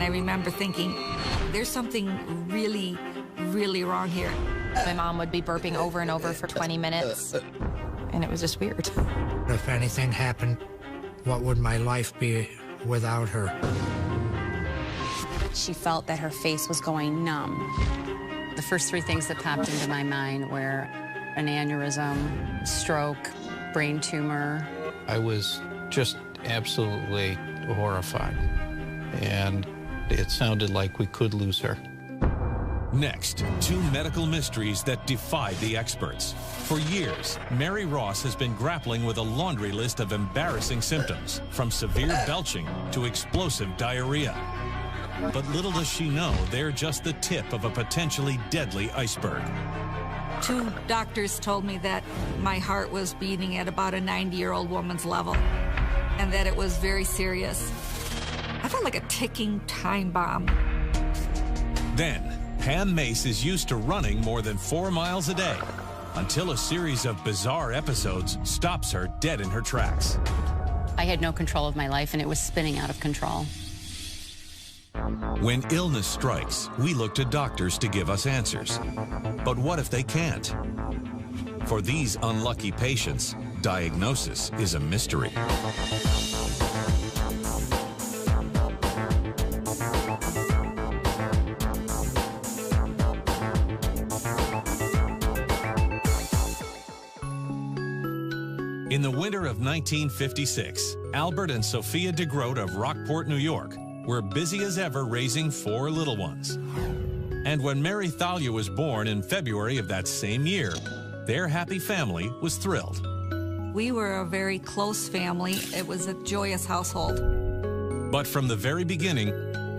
I remember thinking, there's something really, really wrong here. My mom would be burping over and over for 20 minutes, and it was just weird. If anything happened, what would my life be without her? She felt that her face was going numb. The first three things that popped into my mind were an aneurysm, stroke, brain tumor. I was just absolutely horrified, and it sounded like we could lose her. Next, two medical mysteries that defied the experts. For years, Mary Ross has been grappling with a laundry list of embarrassing symptoms, from severe belching to explosive diarrhea. But little does she know they're just the tip of a potentially deadly iceberg. 2 doctors told me that my heart was beating at about a 90-year-old woman's level, and that it was very serious. I felt like a ticking time bomb. Then, Pam Mace is used to running more than 4 miles a day, until a series of bizarre episodes stops her dead in her tracks. I had no control of my life, and it was spinning out of control. When illness strikes, we look to doctors to give us answers. But what if they can't? For these unlucky patients, diagnosis is a mystery. In the winter of 1956, Albert and Sophia DeGroat of Rockport, New York, were busy as ever raising 4 little ones. And when Mary Thalia was born in February of that same year, their happy family was thrilled. We were a very close family. It was a joyous household. But from the very beginning,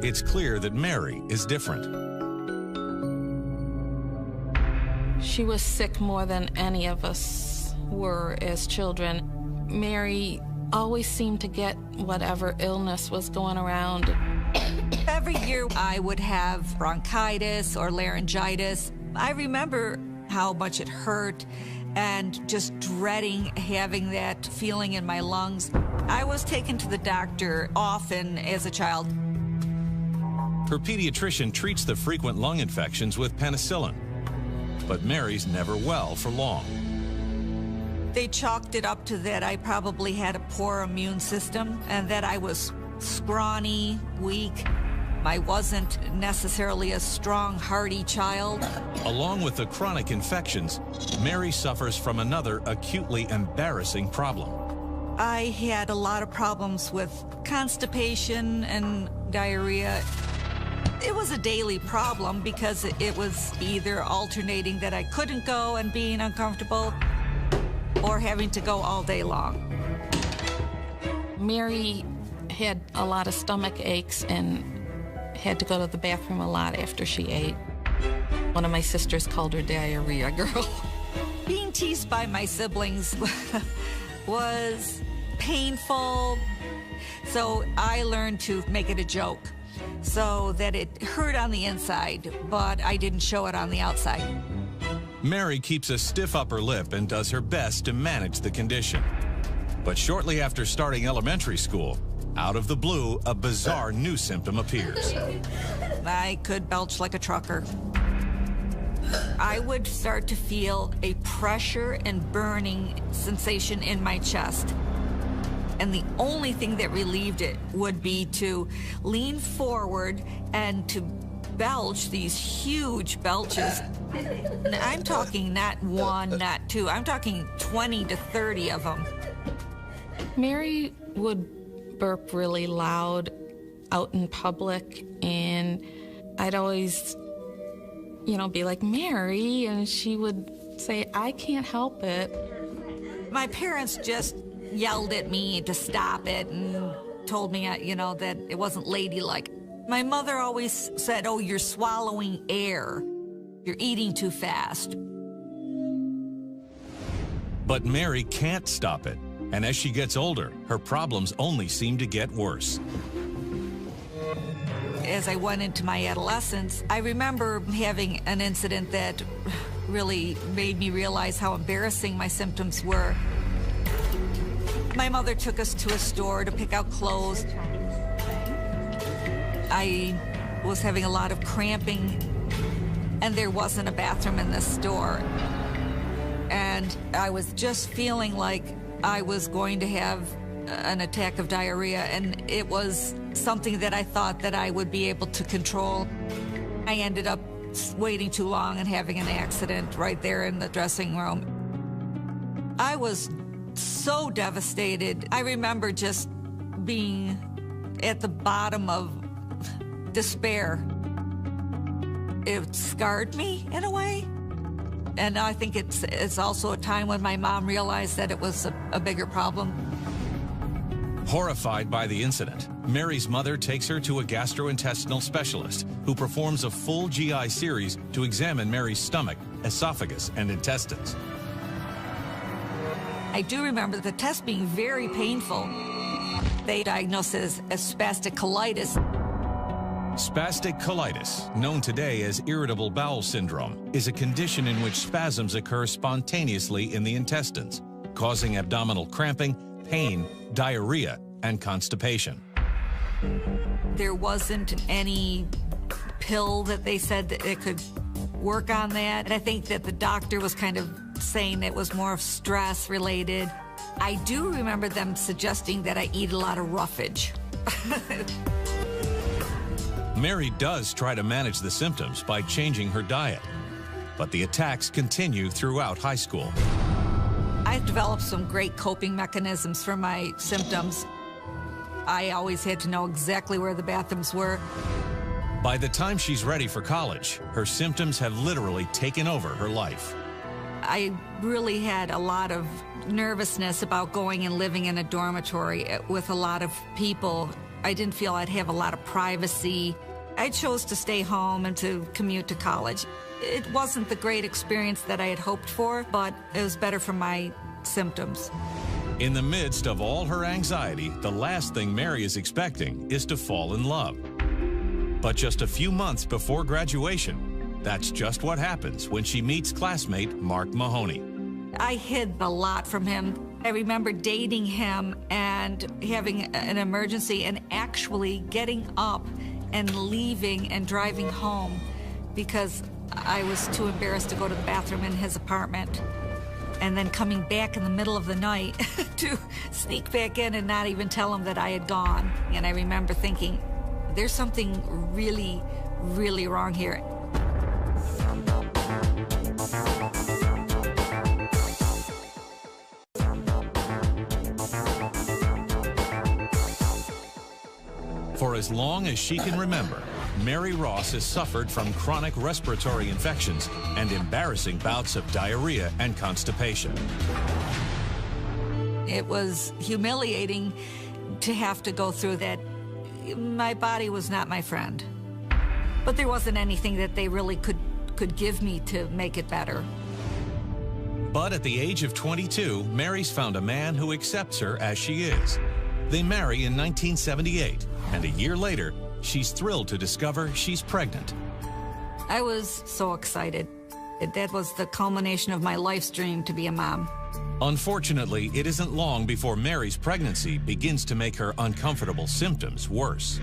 it's clear that Mary is different. She was sick more than any of us were as children. Mary always seemed to get whatever illness was going around. Every year I would have bronchitis or laryngitis. I remember how much it hurt and just dreading having that feeling in my lungs. I was taken to the doctor often as a child. Her pediatrician treats the frequent lung infections with penicillin, but Mary's never well for long. They chalked it up to that I probably had a poor immune system and that I was scrawny, weak. I wasn't necessarily a strong, hardy child. Along with the chronic infections, Mary suffers from another acutely embarrassing problem. I had a lot of problems with constipation and diarrhea. It was a daily problem because it was either alternating that I couldn't go and being uncomfortable, or having to go all day long. Mary had a lot of stomach aches and had to go to the bathroom a lot after she ate. One of my sisters called her diarrhea girl. Being teased by my siblings was painful, so I learned to make it a joke so that it hurt on the inside, but I didn't show it on the outside. Mary keeps a stiff upper lip and does her best to manage the condition. But shortly after starting elementary school, out of the blue, a bizarre new symptom appears. I could belch like a trucker. I would start to feel a pressure and burning sensation in my chest. And the only thing that relieved it would be to lean forward and to belch these huge belches. I'm talking not 1, not 2. I'm talking 20 to 30 of them. Mary would burp really loud out in public, and I'd always, be like, Mary, and she would say, I can't help it. My parents just yelled at me to stop it and told me, that it wasn't ladylike. My mother always said, oh, you're swallowing air. You're eating too fast. But Mary can't stop it. And as she gets older, her problems only seem to get worse. As I went into my adolescence, I remember having an incident that really made me realize how embarrassing my symptoms were. My mother took us to a store to pick out clothes. I was having a lot of cramping, and there wasn't a bathroom in this store. And I was just feeling like I was going to have an attack of diarrhea, and it was something that I thought that I would be able to control. I ended up waiting too long and having an accident right there in the dressing room. I was so devastated. I remember just being at the bottom of despair. It scarred me in a way. And I think it's also a time when my mom realized that it was a bigger problem. Horrified by the incident, Mary's mother takes her to a gastrointestinal specialist who performs a full GI series to examine Mary's stomach, esophagus, and intestines. I do remember the test being very painful. They diagnosed it as spastic colitis. Spastic colitis, known today as irritable bowel syndrome, is a condition in which spasms occur spontaneously in the intestines, causing abdominal cramping, pain, diarrhea, and constipation. There wasn't any pill that they said that it could work on that. And I think that the doctor was kind of saying it was more stress related. I do remember them suggesting that I eat a lot of roughage. Mary does try to manage the symptoms by changing her diet, but the attacks continue throughout high school. I've developed some great coping mechanisms for my symptoms. I always had to know exactly where the bathrooms were. By the time she's ready for college, her symptoms have literally taken over her life. I really had a lot of nervousness about going and living in a dormitory with a lot of people. I didn't feel I'd have a lot of privacy. I chose to stay home and to commute to college. It wasn't the great experience that I had hoped for, but it was better for my symptoms. In the midst of all her anxiety, the last thing Mary is expecting is to fall in love. But just a few months before graduation, that's just what happens when she meets classmate Mark Mahoney. I hid a lot from him. I remember dating him and having an emergency and actually getting up and leaving and driving home because I was too embarrassed to go to the bathroom in his apartment. And then coming back in the middle of the night to sneak back in and not even tell him that I had gone. And I remember thinking, there's something really, really wrong here. For as long as she can remember, Mary Ross has suffered from chronic respiratory infections and embarrassing bouts of diarrhea and constipation. It was humiliating to have to go through that. My body was not my friend. But there wasn't anything that they really could give me to make it better. But at the age of 22, Mary's found a man who accepts her as she is. They marry in 1978, and a year later, she's thrilled to discover she's pregnant. I was so excited. That was the culmination of my life's dream to be a mom. Unfortunately, it isn't long before Mary's pregnancy begins to make her uncomfortable symptoms worse.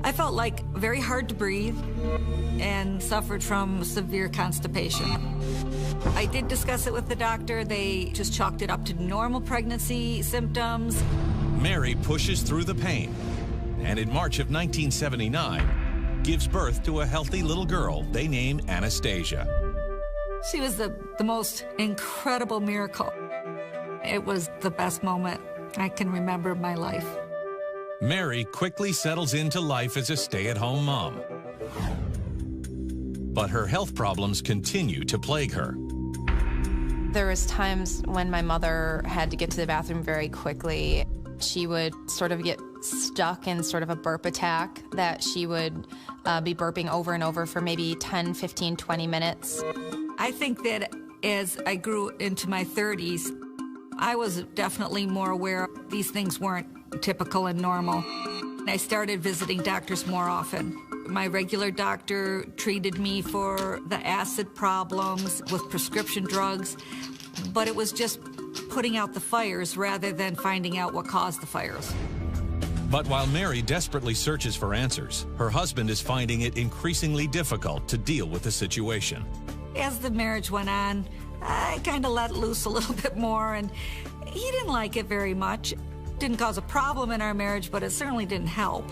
I felt like very hard to breathe and suffered from severe constipation. I did discuss it with the doctor. They just chalked it up to normal pregnancy symptoms. Mary pushes through the pain, and in March of 1979, gives birth to a healthy little girl they name Anastasia. She was the most incredible miracle. It was the best moment I can remember in my life. Mary quickly settles into life as a stay-at-home mom. But her health problems continue to plague her. There was times when my mother had to get to the bathroom very quickly. She would sort of get stuck in sort of a burp attack that she would be burping over and over for maybe 10, 15, 20 minutes. I think that as I grew into my 30s, I was definitely more aware these things weren't typical and normal. I started visiting doctors more often. My regular doctor treated me for the acid problems with prescription drugs, but it was just putting out the fires rather than finding out what caused the fires. But while Mary desperately searches for answers, her husband is finding it increasingly difficult to deal with the situation. As the marriage went on, I kind of let loose a little bit more, and he didn't like it very much. Didn't cause a problem in our marriage, but it certainly didn't help.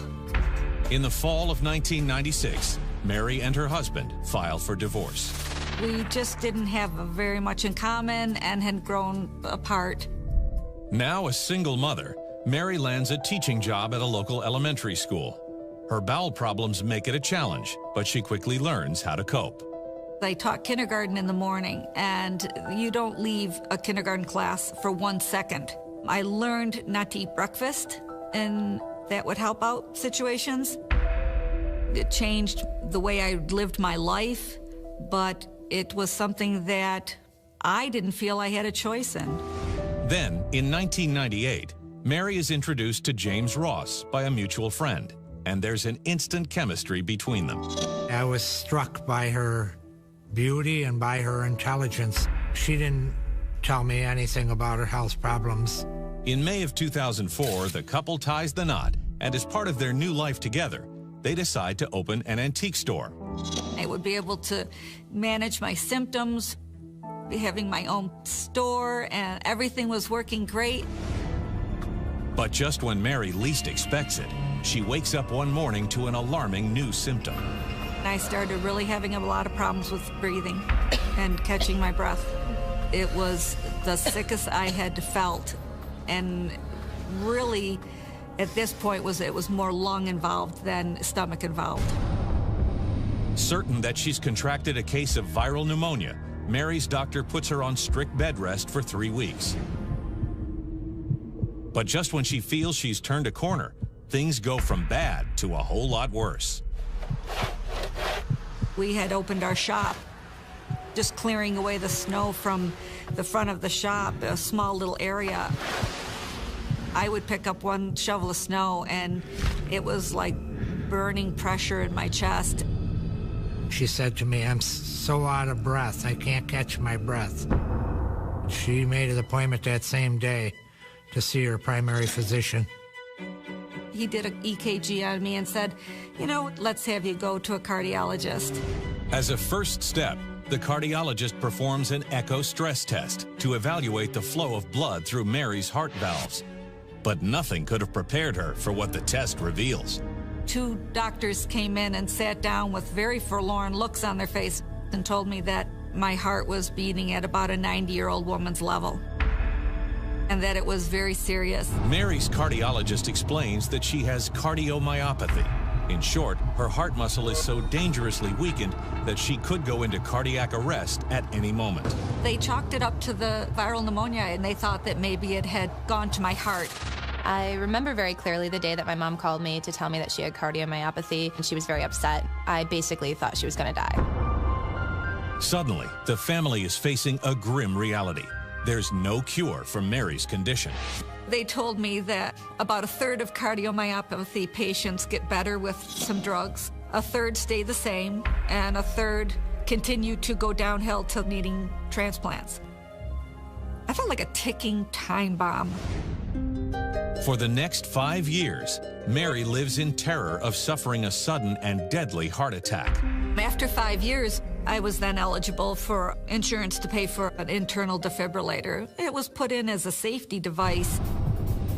In the fall of 1996, Mary and her husband filed for divorce. We just didn't have very much in common and had grown apart. Now a single mother, Mary lands a teaching job at a local elementary school. Her bowel problems make it a challenge, but she quickly learns how to cope. I taught kindergarten in the morning, and you don't leave a kindergarten class for 1 second. I learned not to eat breakfast, and that would help out situations. It changed the way I lived my life, but it was something that I didn't feel I had a choice in. Then, in 1998, Mary is introduced to James Ross by a mutual friend, and there's an instant chemistry between them. I was struck by her beauty and by her intelligence. She didn't tell me anything about her health problems. In May of 2004, the couple ties the knot, and as part of their new life together, they decide to open an antique store. I would be able to manage my symptoms, having my own store, and everything was working great. But just when Mary least expects it, she wakes up one morning to an alarming new symptom. I started really having a lot of problems with breathing and catching my breath. It was the sickest I had felt, and really, at this point, it was more lung involved than stomach involved. Certain that she's contracted a case of viral pneumonia, Mary's doctor puts her on strict bed rest for 3 weeks. But just when she feels she's turned a corner, things go from bad to a whole lot worse. We had opened our shop, just clearing away the snow from the front of the shop, a small little area. I would pick up one shovel of snow, and it was like burning pressure in my chest. She said to me, "I'm so out of breath, I can't catch my breath." She made an appointment that same day to see her primary physician. He did an EKG on me and said, "You know, let's have you go to a cardiologist." As a first step, the cardiologist performs an echo stress test to evaluate the flow of blood through Mary's heart valves. But nothing could have prepared her for what the test reveals. 2 doctors came in and sat down with very forlorn looks on their face and told me that my heart was beating at about a 90-year-old woman's level, and that it was very serious. Mary's cardiologist explains that she has cardiomyopathy. In short, her heart muscle is so dangerously weakened that she could go into cardiac arrest at any moment. They chalked it up to the viral pneumonia, and they thought that maybe it had gone to my heart. I remember very clearly the day that my mom called me to tell me that she had cardiomyopathy, and she was very upset. I basically thought she was going to die. Suddenly, the family is facing a grim reality. There's no cure for Mary's condition. They told me that about a third of cardiomyopathy patients get better with some drugs, a third stay the same, and a third continue to go downhill to needing transplants. I felt like a ticking time bomb. For the next 5 years, Mary lives in terror of suffering a sudden and deadly heart attack. After 5 years, I was then eligible for insurance to pay for an internal defibrillator. It was put in as a safety device.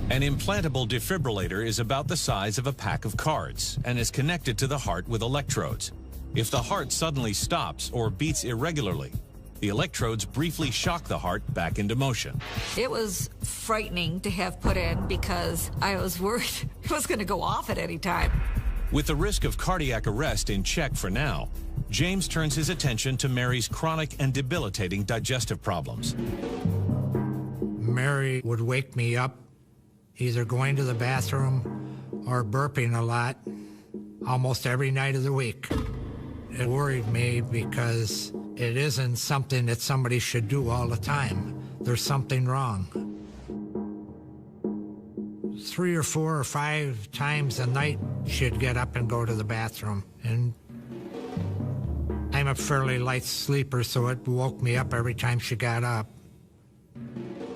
An implantable defibrillator is about the size of a pack of cards and is connected to the heart with electrodes. If the heart suddenly stops or beats irregularly, the electrodes briefly shock the heart back into motion. It was frightening to have put in because I was worried it was going to go off at any time. With the risk of cardiac arrest in check for now, James turns his attention to Mary's chronic and debilitating digestive problems. Mary would wake me up either going to the bathroom or burping a lot almost every night of the week. It worried me because it isn't something that somebody should do all the time. There's something wrong. 3 or 4 or 5 times a night, she'd get up and go to the bathroom. And I'm a fairly light sleeper, so it woke me up every time she got up.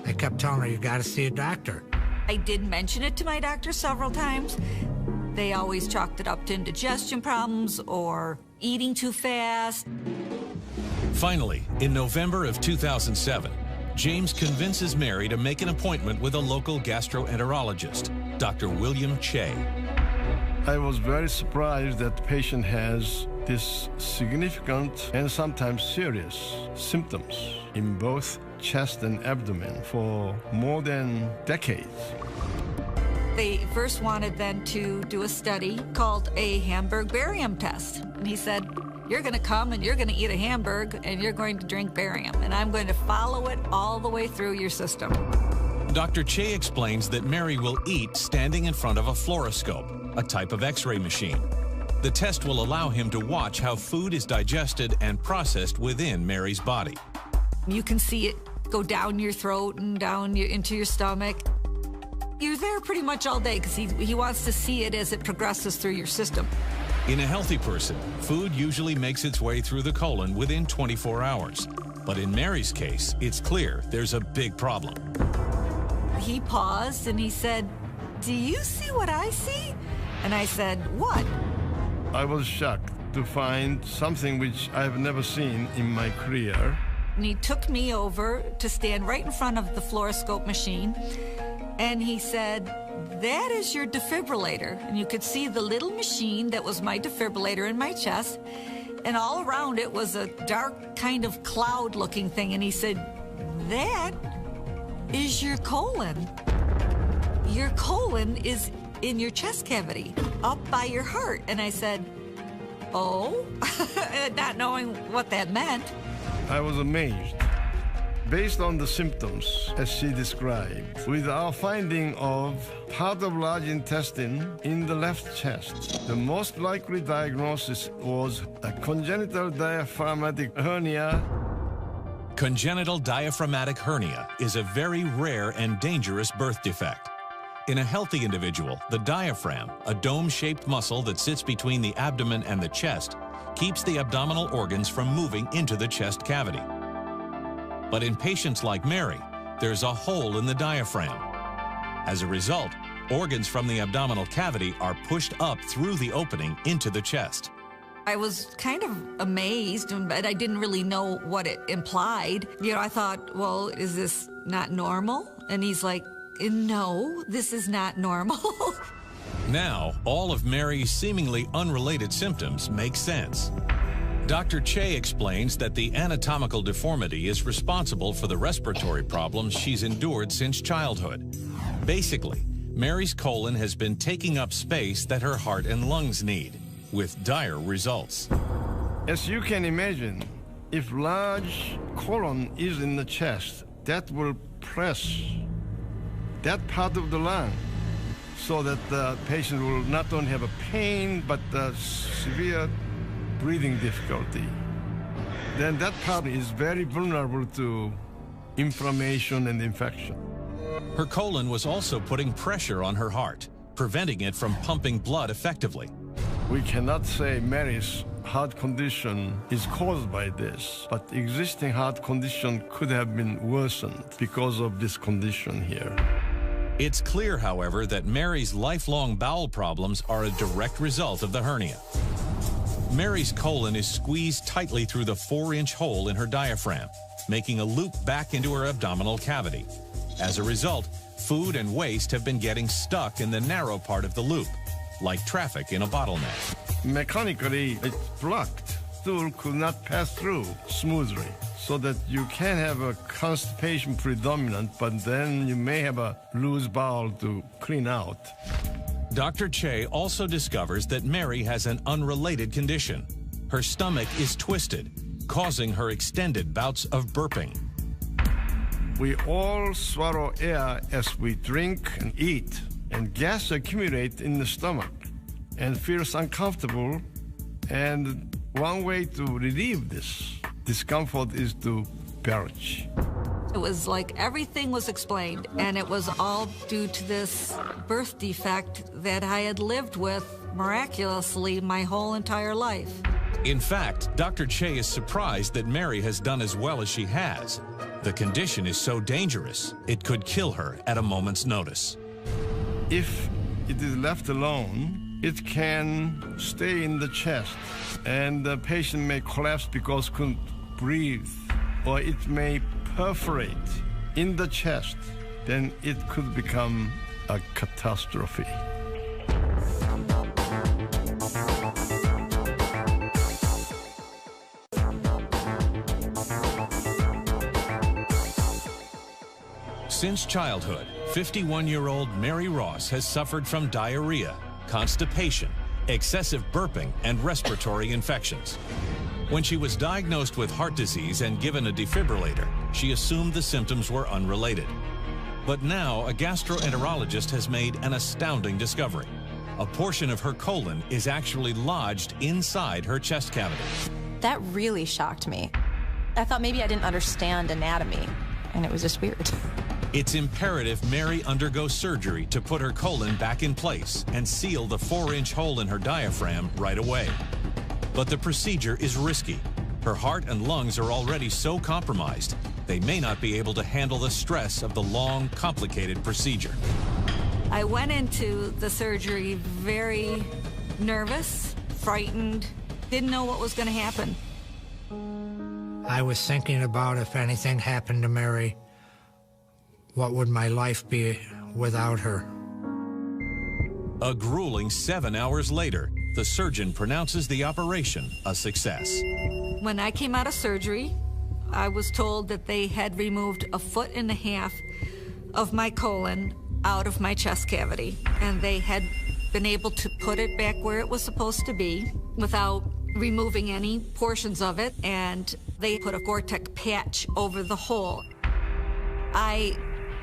I kept telling her, "You got to see a doctor." I did mention it to my doctor several times. They always chalked it up to indigestion problems or eating too fast. Finally, in November of 2007, James convinces Mary to make an appointment with a local gastroenterologist, Dr. William Che. I was very surprised that the patient has this significant and sometimes serious symptoms in both chest and abdomen for more than decades. They first wanted then to do a study called a Hamburg barium test. And he said, you're going to come and you're going to eat a Hamburg and you're going to drink barium. And I'm going to follow it all the way through your system. Dr. Che explains that Mary will eat standing in front of a fluoroscope, a type of X-ray machine. The test will allow him to watch how food is digested and processed within Mary's body. You can see it go down your throat and down into your stomach. You're there pretty much all day because he wants to see it as it progresses through your system. In a healthy person, food usually makes its way through the colon within 24 hours. But in Mary's case, it's clear there's a big problem. He paused and he said, do you see what I see? And I said, what? I was shocked to find something which I've never seen in my career. And he took me over to stand right in front of the fluoroscope machine. And he said, that is your defibrillator. And you could see the little machine that was my defibrillator in my chest. And all around it was a dark kind of cloud-looking thing. And he said, that is your colon. Your colon is in your chest cavity, up by your heart. And I said, oh, not knowing what that meant. I was amazed. Based on the symptoms, as she described, with our finding of part of large intestine in the left chest, the most likely diagnosis was a congenital diaphragmatic hernia. Congenital diaphragmatic hernia is a very rare and dangerous birth defect. In a healthy individual, the diaphragm, a dome-shaped muscle that sits between the abdomen and the chest, keeps the abdominal organs from moving into the chest cavity. But in patients like Mary, there's a hole in the diaphragm. As a result, organs from the abdominal cavity are pushed up through the opening into the chest. I was kind of amazed, but I didn't really know what it implied. You know, I thought, well, is this not normal? And he's like, no, this is not normal. Now, all of Mary's seemingly unrelated symptoms make sense. Dr. Che explains that the anatomical deformity is responsible for the respiratory problems she's endured since childhood. Basically, Mary's colon has been taking up space that her heart and lungs need, with dire results. As you can imagine, if large colon is in the chest, that will press that part of the lung so that the patient will not only have a pain, but severe breathing difficulty. Then that part is very vulnerable to inflammation and infection. Her colon was also putting pressure on her heart, preventing it from pumping blood effectively. We cannot say Mary's heart condition is caused by this, but existing heart condition could have been worsened because of this condition here. It's clear, however, that Mary's lifelong bowel problems are a direct result of the hernia. Mary's colon is squeezed tightly through the 4-inch hole in her diaphragm, making a loop back into her abdominal cavity. As a result, food and waste have been getting stuck in the narrow part of the loop, like traffic in a bottleneck. Mechanically, it's blocked. Stool could not pass through smoothly, so that you can have a constipation predominant, but then you may have a loose bowel to clean out. Dr. Che also discovers that Mary has an unrelated condition. Her stomach is twisted, causing her extended bouts of burping. We all swallow air as we drink and eat, and gas accumulates in the stomach and feels uncomfortable. And one way to relieve this discomfort is to belch. It was like everything was explained, and it was all due to this birth defect that I had lived with miraculously my whole entire life. In fact, Dr. Che is surprised that Mary has done as well as she has. The condition is so dangerous, it could kill her at a moment's notice. If it is left alone, it can stay in the chest, and the patient may collapse because couldn't breathe, or it may perforate in the chest. Then it could become a catastrophe. Since childhood, 51-year-old Mary Ross has suffered from diarrhea, constipation, excessive burping, and respiratory infections. When she was diagnosed with heart disease and given a defibrillator, she assumed the symptoms were unrelated. But now, a gastroenterologist has made an astounding discovery. A portion of her colon is actually lodged inside her chest cavity. That really shocked me. I thought maybe I didn't understand anatomy, and it was just weird. It's imperative Mary undergo surgery to put her colon back in place and seal the 4-inch hole in her diaphragm right away. But the procedure is risky. Her heart and lungs are already so compromised, they may not be able to handle the stress of the long, complicated procedure. I went into the surgery very nervous, frightened, didn't know what was going to happen. I was thinking about if anything happened to Mary, what would my life be without her? A grueling 7 hours later, the surgeon pronounces the operation a success. When I came out of surgery, I was told that they had removed 1.5 feet of my colon out of my chest cavity, and they had been able to put it back where it was supposed to be without removing any portions of it, and they put a Gore-Tex patch over the hole. I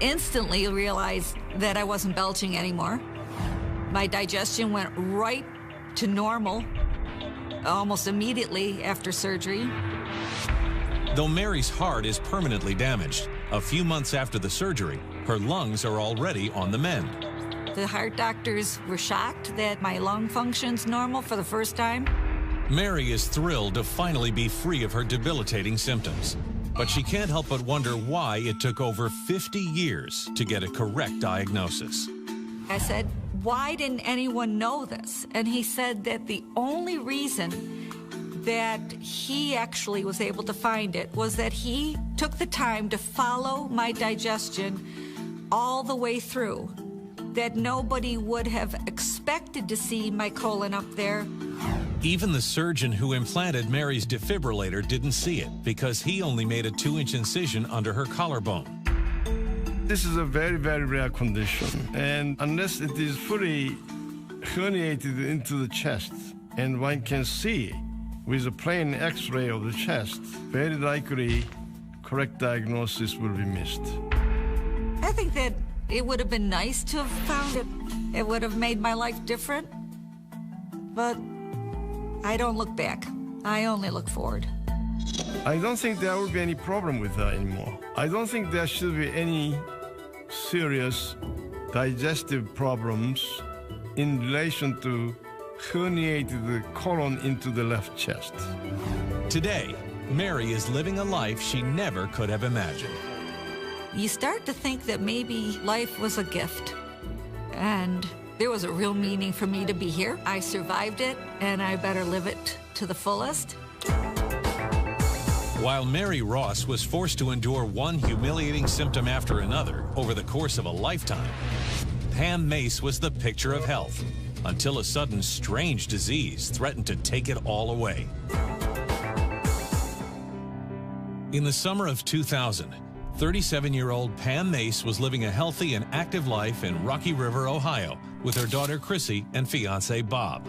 instantly realized that I wasn't belching anymore. My digestion went right to normal almost immediately after surgery. Though Mary's heart is permanently damaged, a few months after the surgery, her lungs are already on the mend. The heart doctors were shocked that my lung function's normal for the first time. Mary is thrilled to finally be free of her debilitating symptoms. But she can't help but wonder why it took over 50 years to get a correct diagnosis. I said, why didn't anyone know this? And he said that the only reason that he actually was able to find it was that he took the time to follow my digestion all the way through, that nobody would have expected to see my colon up there. Even the surgeon who implanted Mary's defibrillator didn't see it because he only made a 2-inch incision under her collarbone. This is a very, very rare condition, and unless it is fully herniated into the chest and one can see with a plain x-ray of the chest, very likely correct diagnosis will be missed. I think that it would have been nice to have found it. It would have made my life different, but I don't look back. I only look forward. I don't think there will be any problem with her anymore. I don't think there should be any serious digestive problems in relation to herniated the colon into the left chest. Today, Mary is living a life she never could have imagined. You start to think that maybe life was a gift, and there was a real meaning for me to be here. I survived it, and I better live it to the fullest. While Mary Ross was forced to endure one humiliating symptom after another over the course of a lifetime, Pam Mace was the picture of health until a sudden strange disease threatened to take it all away. In the summer of 2000, 37-year-old Pam Mace was living a healthy and active life in Rocky River, Ohio, with her daughter Chrissy and fiancé Bob.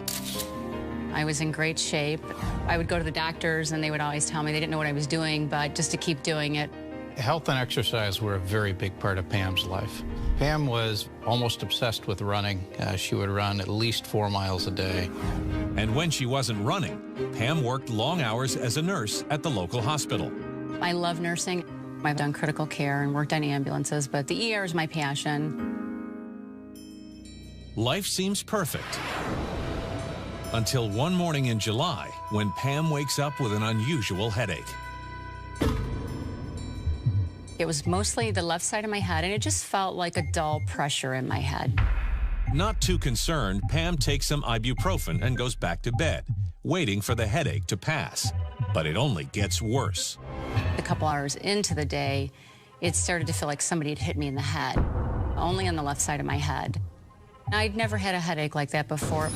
I was in great shape. I would go to the doctors and they would always tell me they didn't know what I was doing, but just to keep doing it. Health and exercise were a very big part of Pam's life. Pam was almost obsessed with running. She would run at least 4 miles a day. And when she wasn't running, Pam worked long hours as a nurse at the local hospital. I love nursing. I've done critical care and worked on ambulances, but the ER is my passion. Life seems perfect. Until one morning in July, when Pam wakes up with an unusual headache. It was mostly the left side of my head, and it just felt like a dull pressure in my head. Not too concerned, Pam takes some ibuprofen and goes back to bed, waiting for the headache to pass. But it only gets worse. A couple hours into the day, it started to feel like somebody had hit me in the head, only on the left side of my head. I'd never had a headache like that before.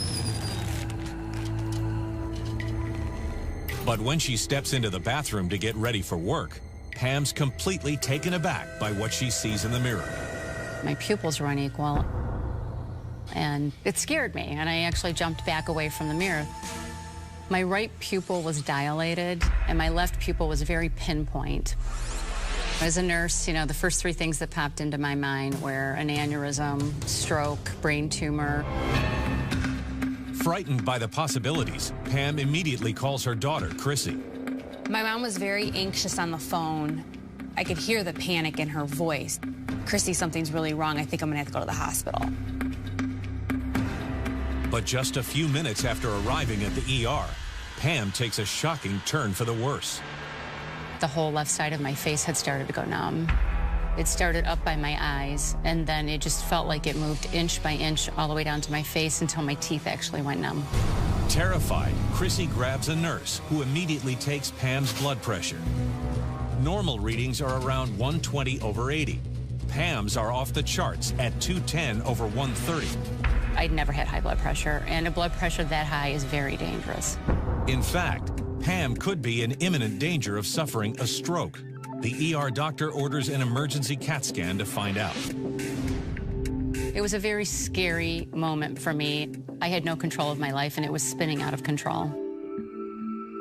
But when she steps into the bathroom to get ready for work, Pam's completely taken aback by what she sees in the mirror. My pupils were unequal, and it scared me, and I actually jumped back away from the mirror. My right pupil was dilated, and my left pupil was very pinpoint. As a nurse, the first three things that popped into my mind were an aneurysm, stroke, brain tumor. Frightened by the possibilities, Pam immediately calls her daughter, Chrissy. My mom was very anxious on the phone. I could hear the panic in her voice. Chrissy, something's really wrong. I think I'm gonna have to go to the hospital. But just a few minutes after arriving at the ER, Pam takes a shocking turn for the worse. The whole left side of my face had started to go numb. It started up by my eyes, and then it just felt like it moved inch by inch all the way down to my face until my teeth actually went numb. Terrified, Chrissy grabs a nurse who immediately takes Pam's blood pressure. Normal readings are around 120/80. Pam's are off the charts at 210/130. I'd never had high blood pressure, and a blood pressure that high is very dangerous. In fact, Pam could be in imminent danger of suffering a stroke. The ER doctor orders an emergency CAT scan to find out. It was a very scary moment for me. I had no control of my life, and it was spinning out of control.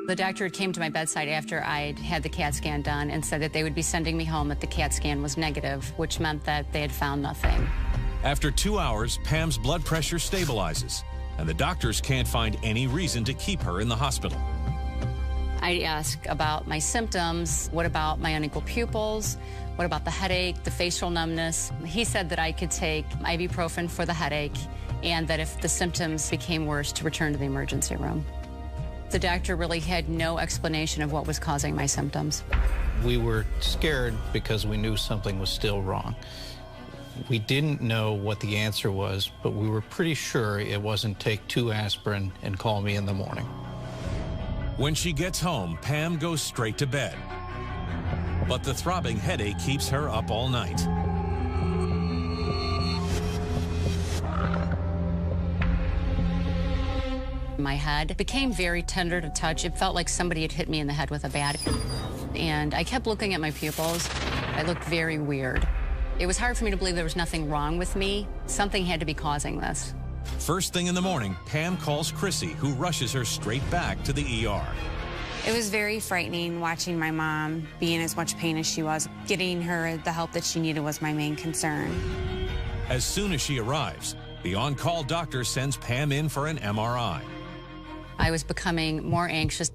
The doctor came to my bedside after I'd had the CAT scan done and said that they would be sending me home, that the CAT scan was negative, which meant that they had found nothing. After 2 hours, Pam's blood pressure stabilizes, and the doctors can't find any reason to keep her in the hospital. I asked about my symptoms. What about my unequal pupils? What about the headache, the facial numbness? He said that I could take ibuprofen for the headache, and that if the symptoms became worse, to return to the emergency room. The doctor really had no explanation of what was causing my symptoms. We were scared because we knew something was still wrong. We didn't know what the answer was, but we were pretty sure it wasn't take 2 aspirin and call me in the morning. When she gets home, Pam goes straight to bed. But the throbbing headache keeps her up all night. My head became very tender to touch. It felt like somebody had hit me in the head with a bat. And I kept looking at my pupils. I looked very weird. It was hard for me to believe there was nothing wrong with me. Something had to be causing this. First thing in the morning, Pam calls Chrissy, who rushes her straight back to the ER. It was very frightening watching my mom be in as much pain as she was. Getting her the help that she needed was my main concern. As soon as she arrives, the on-call doctor sends Pam in for an MRI. I was becoming more anxious.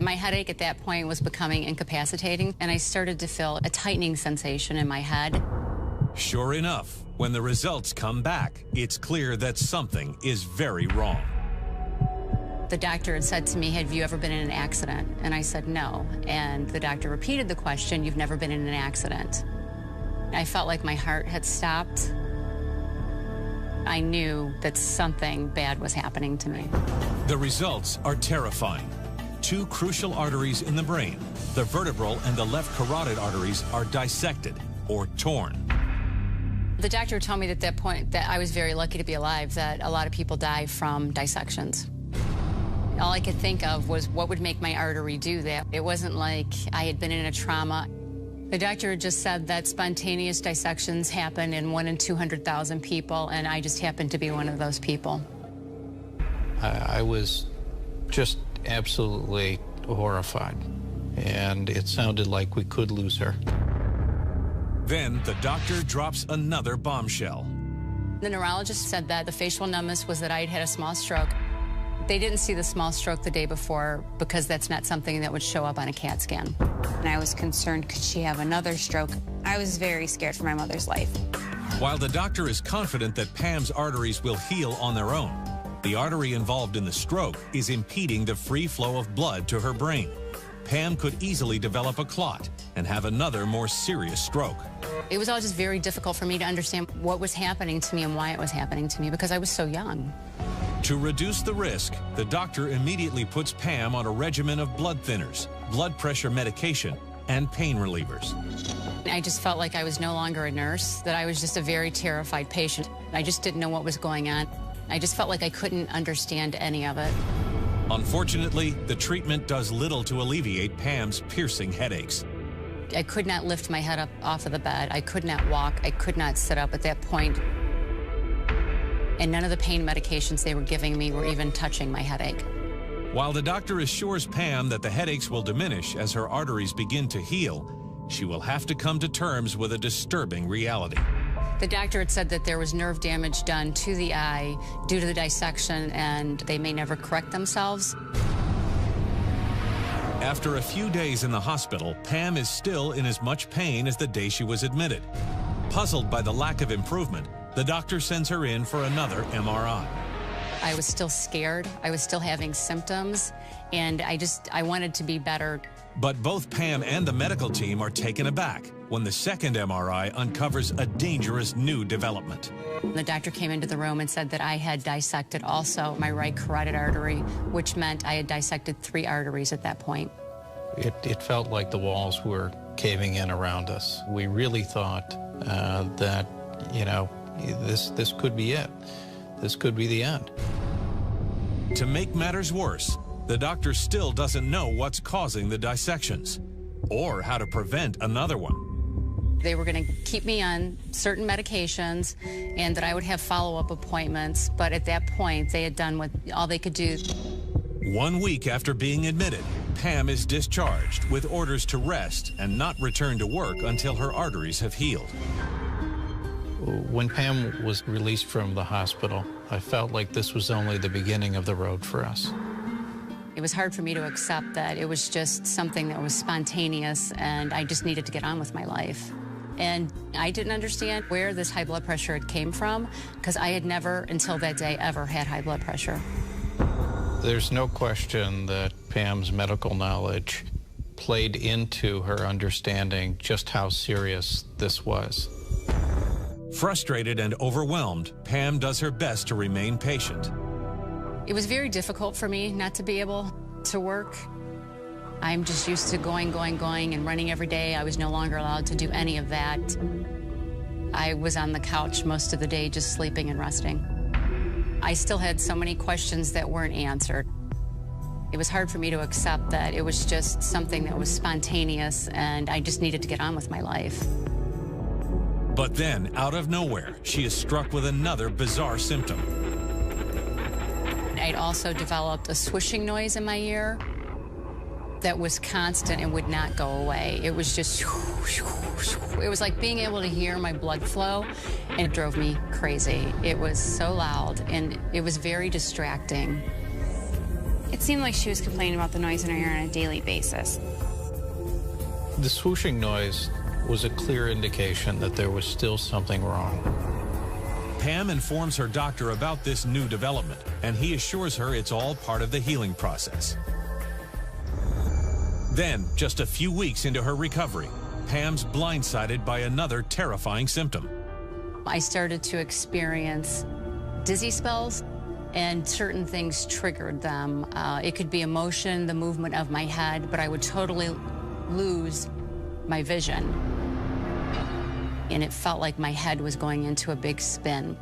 My headache at that point was becoming incapacitating, and I started to feel a tightening sensation in my head. Sure enough, when the results come back, it's clear that something is very wrong. The doctor had said to me, "Have you ever been in an accident?" And I said, "No." And the doctor repeated the question, "You've never been in an accident?" I felt like my heart had stopped. I knew that something bad was happening to me. The results are terrifying. 2 crucial arteries in the brain, the vertebral and the left carotid arteries, are dissected or torn. The doctor told me at that point that I was very lucky to be alive, that a lot of people die from dissections. All I could think of was what would make my artery do that. It wasn't like I had been in a trauma. The doctor had just said that spontaneous dissections happen in 1 in 200,000 people, and I just happened to be one of those people. I was just absolutely horrified, and it sounded like we could lose her. Then the doctor drops another bombshell. The neurologist said that the facial numbness was that I had had a small stroke. They didn't see the small stroke the day before because that's not something that would show up on a CAT scan. And I was concerned, could she have another stroke? I was very scared for my mother's life. While the doctor is confident that Pam's arteries will heal on their own, the artery involved in the stroke is impeding the free flow of blood to her brain. Pam could easily develop a clot and have another more serious stroke. It was all just very difficult for me to understand what was happening to me and why it was happening to me because I was so young. To reduce the risk, the doctor immediately puts Pam on a regimen of blood thinners, blood pressure medication, and pain relievers. I just felt like I was no longer a nurse, that I was just a very terrified patient. I just didn't know what was going on. I just felt like I couldn't understand any of it. Unfortunately, the treatment does little to alleviate Pam's piercing headaches. I could not lift my head up off of the bed. I could not walk. I could not sit up at that point. And none of the pain medications they were giving me were even touching my headache. While the doctor assures Pam that the headaches will diminish as her arteries begin to heal, she will have to come to terms with a disturbing reality. The doctor had said that there was nerve damage done to the eye due to the dissection and they may never correct themselves. After a few days in the hospital, Pam is still in as much pain as the day she was admitted. Puzzled by the lack of improvement, the doctor sends her in for another MRI. I was still scared. I was still having symptoms, and I wanted to be better. But both Pam and the medical team are taken aback when the second MRI uncovers a dangerous new development. The doctor came into the room and said that I had dissected also my right carotid artery, which meant I had dissected 3 arteries at that point. It felt like the walls were caving in around us. We really thought that, you know, this could be it. This could be the end. To make matters worse, the doctor still doesn't know what's causing the dissections or how to prevent another one. They were going to keep me on certain medications and that I would have follow-up appointments, but at that point, they had done all they could do. 1 week after being admitted, Pam is discharged with orders to rest and not return to work until her arteries have healed. When Pam was released from the hospital, I felt like this was only the beginning of the road for us. It was hard for me to accept that it was just something that was spontaneous and I just needed to get on with my life. And I didn't understand where this high blood pressure had came from because I had never, until that day, ever had high blood pressure. There's no question that Pam's medical knowledge played into her understanding just how serious this was. Frustrated and overwhelmed, Pam does her best to remain patient. It was very difficult for me not to be able to work. I'm just used to going and running every day. I was no longer allowed to do any of that. I was on the couch most of the day just sleeping and resting. I still had so many questions that weren't answered. It was hard for me to accept that it was just something that was spontaneous and I just needed to get on with my life. But then, out of nowhere, she is struck with another bizarre symptom. I'd also developed a swishing noise in my ear that was constant and would not go away. It was just, it was like being able to hear my blood flow, and it drove me crazy. It was so loud, and it was very distracting. It seemed like she was complaining about the noise in her ear on a daily basis. The swooshing noise was a clear indication that there was still something wrong. Pam informs her doctor about this new development, and he assures her it's all part of the healing process. Then, just a few weeks into her recovery, Pam's blindsided by another terrifying symptom. I started to experience dizzy spells, and certain things triggered them. It could be emotion, the movement of my head, but I would totally lose my vision. And it felt like my head was going into a big spin.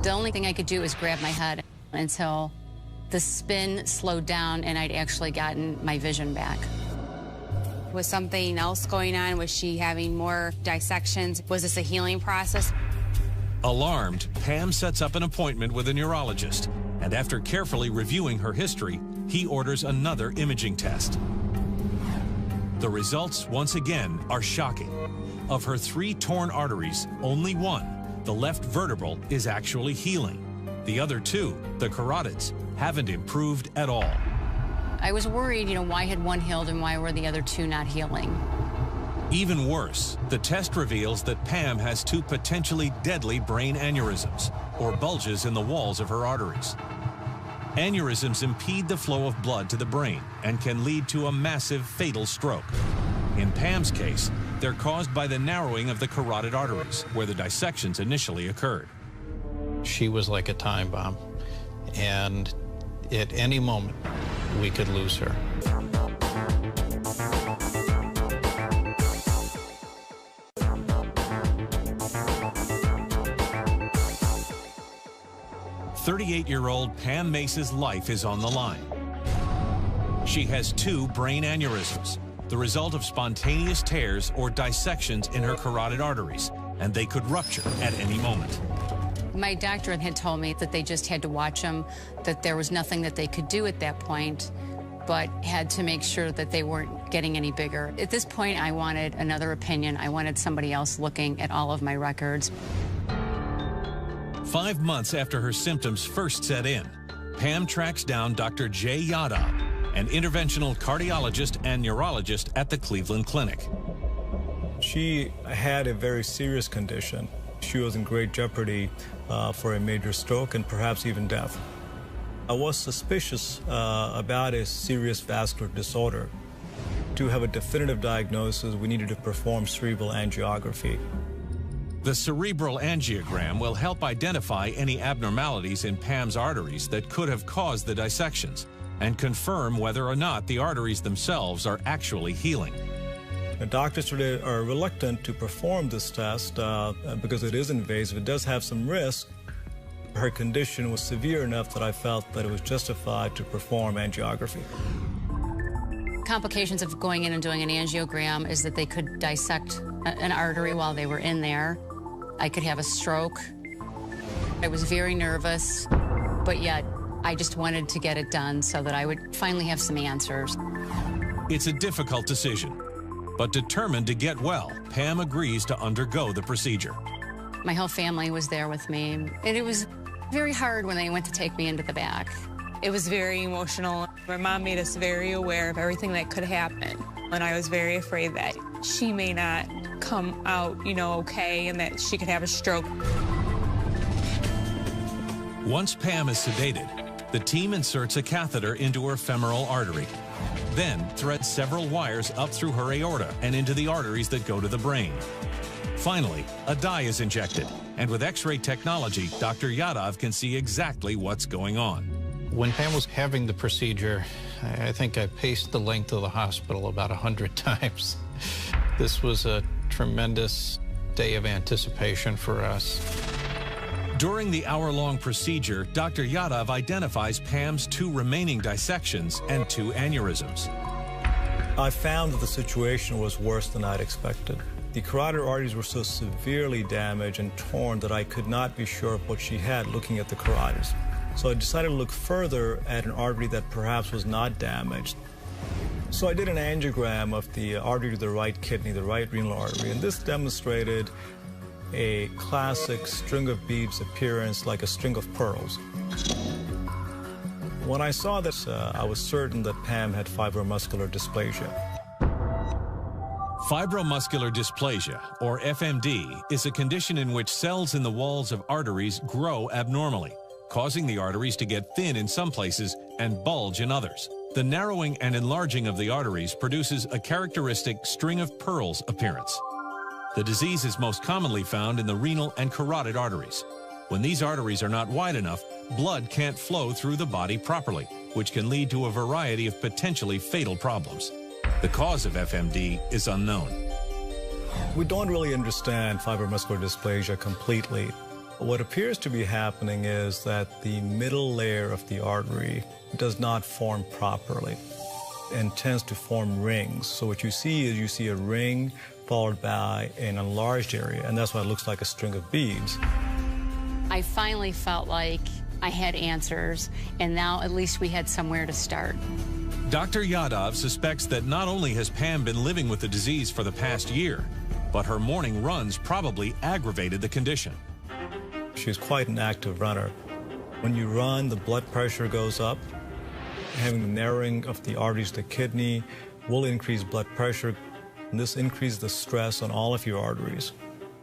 The only thing I could do was grab my head until the spin slowed down and I'd actually gotten my vision back. Was something else going on? Was she having more dissections? Was this a healing process? Alarmed, Pam sets up an appointment with a neurologist, and after carefully reviewing her history, he orders another imaging test. The results, once again, are shocking. Of her 3 torn arteries, only one, the left vertebral, is actually healing. The other 2, the carotids, haven't improved at all. I was worried, why had one healed and why were the other 2 not healing? Even worse, the test reveals that Pam has 2 potentially deadly brain aneurysms, or bulges in the walls of her arteries. Aneurysms impede the flow of blood to the brain and can lead to a massive fatal stroke. In Pam's case, they're caused by the narrowing of the carotid arteries, where the dissections initially occurred. She was like a time bomb, and at any moment, we could lose her. "38-year-old Pam Mace's life is on the line. She has 2 brain aneurysms, the result of spontaneous tears or dissections in her carotid arteries, and they could rupture at any moment. My doctor had told me that they just had to watch him, that there was nothing that they could do at that point, but had to make sure that they weren't getting any bigger. At this point, I wanted another opinion. I wanted somebody else looking at all of my records. 5 months after her symptoms first set in, Pam tracks down Dr. Jay Yadav, an interventional cardiologist and neurologist at the Cleveland Clinic. She had a very serious condition. She was in great jeopardy for a major stroke and perhaps even death. I was suspicious about a serious vascular disorder. To have a definitive diagnosis, we needed to perform cerebral angiography. The cerebral angiogram will help identify any abnormalities in Pam's arteries that could have caused the dissections and confirm whether or not the arteries themselves are actually healing. The doctors today are reluctant to perform this test because it is invasive. It does have some risk. Her condition was severe enough that I felt that it was justified to perform angiography. Complications of going in and doing an angiogram is that they could dissect an artery while they were in there. I could have a stroke. I was very nervous, but yet I just wanted to get it done so that I would finally have some answers. It's a difficult decision, but determined to get well, Pam agrees to undergo the procedure. My whole family was there with me, and it was very hard when they went to take me into the back. It was very emotional. My mom made us very aware of everything that could happen, and I was very afraid that she may not come out, okay, and that she could have a stroke. Once Pam is sedated, the team inserts a catheter into her femoral artery, then threads several wires up through her aorta and into the arteries that go to the brain. Finally, a dye is injected, and with X-ray technology, Dr. Yadav can see exactly what's going on. When Pam was having the procedure, I think I paced the length of the hospital about 100 times. This was a tremendous day of anticipation for us. During the hour-long procedure, Dr. Yadav identifies Pam's 2 remaining dissections and 2 aneurysms. I found that the situation was worse than I'd expected. The carotid arteries were so severely damaged and torn that I could not be sure of what she had looking at the carotids. So I decided to look further at an artery that perhaps was not damaged. So I did an angiogram of the artery to the right kidney, the right renal artery, and this demonstrated a classic string of beads appearance, like a string of pearls. When I saw this, I was certain that Pam had fibromuscular dysplasia. Fibromuscular dysplasia, or FMD, is a condition in which cells in the walls of arteries grow abnormally, causing the arteries to get thin in some places and bulge in others. The narrowing and enlarging of the arteries produces a characteristic string of pearls appearance. The disease is most commonly found in the renal and carotid arteries. When these arteries are not wide enough, blood can't flow through the body properly, which can lead to a variety of potentially fatal problems. The cause of FMD is unknown. We don't really understand fibromuscular dysplasia completely. What appears to be happening is that the middle layer of the artery does not form properly and tends to form rings. So what you see is you see a ring followed by an enlarged area, and that's why it looks like a string of beads. I finally felt like I had answers, and now at least we had somewhere to start. Dr. Yadav suspects that not only has Pam been living with the disease for the past year, but her morning runs probably aggravated the condition. She's quite an active runner. When you run, the blood pressure goes up. Having the narrowing of the arteries to the kidney will increase blood pressure, and this increases the stress on all of your arteries.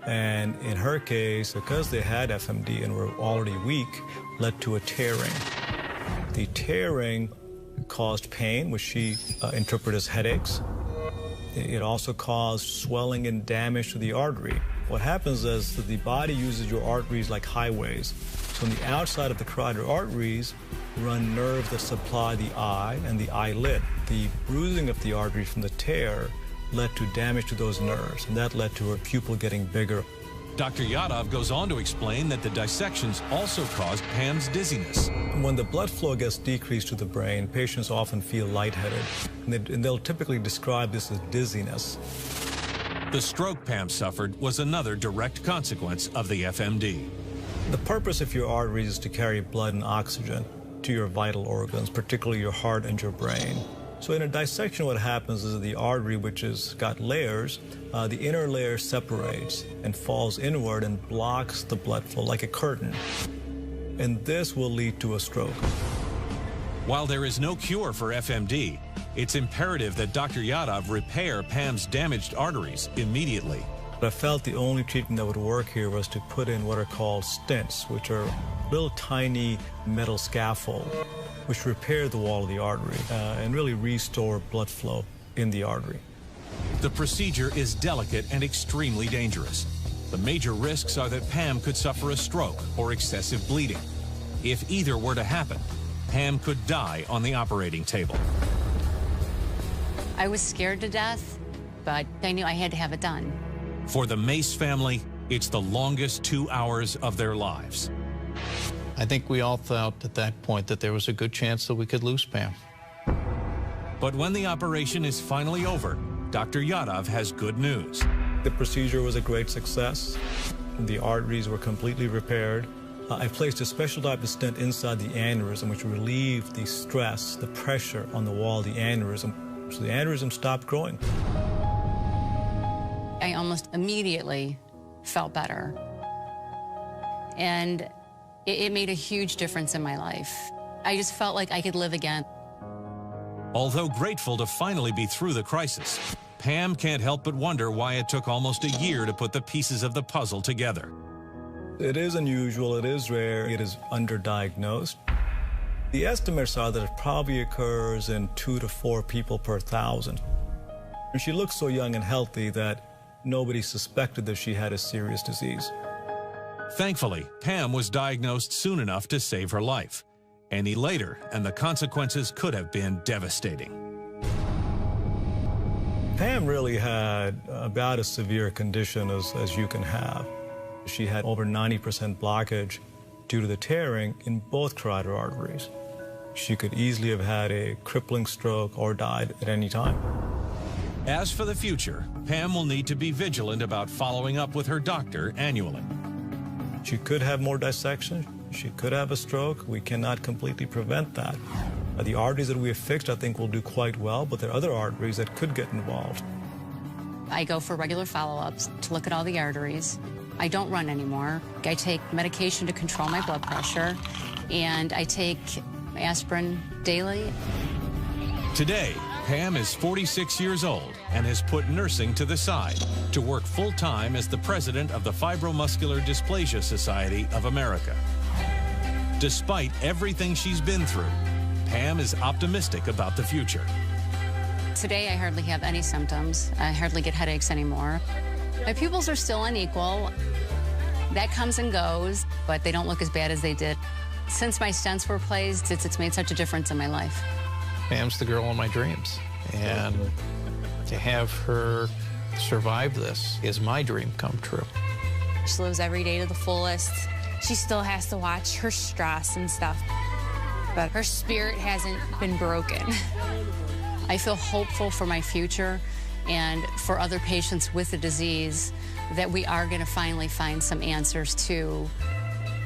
And in her case, because they had FMD and were already weak, led to a tearing. The tearing caused pain, which she interpreted as headaches. It also caused swelling and damage to the artery. What happens is that the body uses your arteries like highways. So on the outside of the carotid arteries run nerves that supply the eye and the eyelid. The bruising of the artery from the tear led to damage to those nerves, and that led to her pupil getting bigger. Dr. Yadav goes on to explain that the dissections also caused Pam's dizziness. When the blood flow gets decreased to the brain, patients often feel lightheaded, and they'll typically describe this as dizziness. The stroke Pam suffered was another direct consequence of the FMD. The purpose of your arteries is to carry blood and oxygen to your vital organs, particularly your heart and your brain. So in a dissection, what happens is the artery, which has got layers, the inner layer separates and falls inward and blocks the blood flow like a curtain. And this will lead to a stroke. While there is no cure for FMD, it's imperative that Dr. Yadav repair Pam's damaged arteries immediately. I felt the only treatment that would work here was to put in what are called stents, which are little tiny metal scaffold, which repair the wall of the artery and really restore blood flow in the artery. The procedure is delicate and extremely dangerous. The major risks are that Pam could suffer a stroke or excessive bleeding. If either were to happen, Pam could die on the operating table. I was scared to death, but I knew I had to have it done. For the Mace family, it's the longest 2 hours of their lives. I think we all thought at that point that there was a good chance that we could lose Pam. But when the operation is finally over, Dr. Yadav has good news. The procedure was a great success. The arteries were completely repaired. I placed a special type of stent inside the aneurysm, which relieved the stress, the pressure on the wall of the aneurysm. So the aneurysm stopped growing. I almost immediately felt better. And it made a huge difference in my life. I just felt like I could live again. Although grateful to finally be through the crisis, Pam can't help but wonder why it took almost a year to put the pieces of the puzzle together. It is unusual, it is rare, it is underdiagnosed. The estimates are that it probably occurs in 2 to 4 people per 1,000. And she looked so young and healthy that nobody suspected that she had a serious disease. Thankfully, Pam was diagnosed soon enough to save her life. Any later, and the consequences could have been devastating. Pam really had about as severe a condition as you can have. She had over 90% blockage due to the tearing in both carotid arteries. She could easily have had a crippling stroke or died at any time. As for the future, Pam will need to be vigilant about following up with her doctor annually. She could have more dissection. She could have a stroke. We cannot completely prevent that. The arteries that we have fixed, I think, will do quite well, but there are other arteries that could get involved. I go for regular follow-ups to look at all the arteries. I don't run anymore. I take medication to control my blood pressure, and I take aspirin daily. Today, Pam is 46 years old and has put nursing to the side to work full-time as the president of the Fibromuscular Dysplasia Society of America. Despite everything she's been through, Pam is optimistic about the future. Today, I hardly have any symptoms. I hardly get headaches anymore. My pupils are still unequal. That comes and goes, but they don't look as bad as they did. Since my stents were placed, it's made such a difference in my life. Pam's the girl in my dreams, and to have her survive this is my dream come true. She lives every day to the fullest. She still has to watch her stress and stuff, but her spirit hasn't been broken. I feel hopeful for my future and for other patients with the disease that we are going to finally find some answers to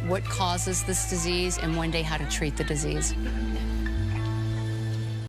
what causes this disease and one day how to treat the disease.